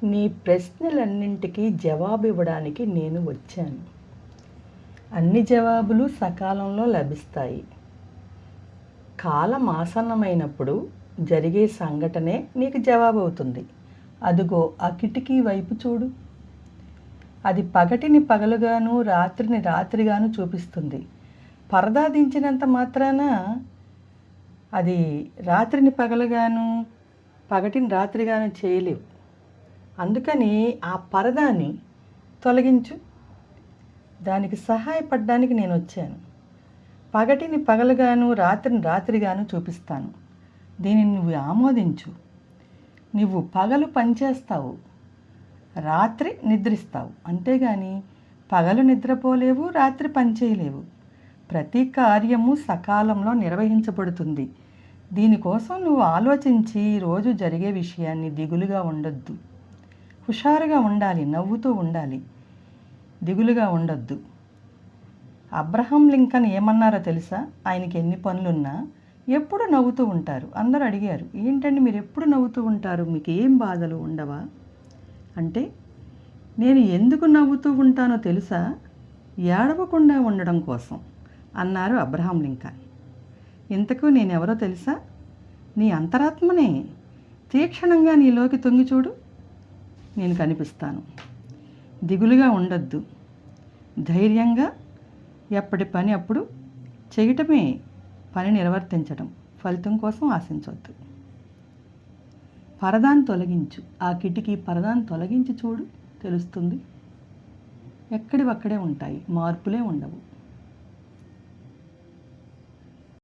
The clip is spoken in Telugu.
నీ ప్రశ్నలన్నింటికీ జవాబివ్వడానికి నేను వచ్చాను. అన్ని జవాబులు సకాలంలో లభిస్తాయి. కాలం ఆసన్నమైనప్పుడు జరిగే సంఘటనే నీకు జవాబవుతుంది. అదుగో ఆ కిటికీ వైపు చూడు. అది పగటిని పగలుగాను రాత్రిని రాత్రిగాను చూపిస్తుంది. పరదా దించినంత మాత్రాన అది రాత్రిని పగలుగాను పగటిని రాత్రిగాను చేయలేవు. అందుకని ఆ పరదాని తొలగించు. దానికి సహాయపడడానికి నేను వచ్చాను. పగటిని పగలుగాను రాత్రిని రాత్రిగాను చూపిస్తాను. దీనిని నువ్వు ఆమోదించు. నువ్వు పగలు పనిచేస్తావు, రాత్రి నిద్రిస్తావు. అంతేగాని పగలు నిద్రపోలేవు, రాత్రి పనిచేయలేవు. ప్రతి కార్యము సకాలంలో నిర్వహించబడుతుంది. దీనికోసం నువ్వు ఆలోచించి రోజు జరిగే విషయాన్ని దిగులుగా ఉండొద్దు. హుషారుగా ఉండాలి, నవ్వుతూ ఉండాలి, దిగులుగా ఉండొద్దు. అబ్రహం లింకన్ ఏమన్నారో తెలుసా? ఆయనకి ఎన్ని పనులున్నా ఎప్పుడు నవ్వుతూ ఉంటారు. అందరూ అడిగారు, ఏంటండి మీరు ఎప్పుడు నవ్వుతూ ఉంటారు, మీకు ఏం బాధలు ఉండవా అంటే, నేను ఎందుకు నవ్వుతూ ఉంటానో తెలుసా? ఏడవకుండా ఉండడం కోసం అన్నారు అబ్రహం లింకన్. ఇంతకు నేనెవరో తెలుసా? నీ అంతరాత్మనే. తీక్షణంగా నీలోకి తొంగి చూడు, నేను కనిపిస్తాను. దిగులుగా ఉండొద్దు. ధైర్యంగా ఎప్పటి పని అప్పుడు చేయటమే పని నిర్వర్తించడం. ఫలితం కోసం ఆశించవద్దు. పరదాన్ని తొలగించు. ఆ కిటికీ పరదాన్ని తొలగించి చూడు, తెలుస్తుంది. ఎక్కడివక్కడే ఉంటాయి, మార్పులే ఉండవు.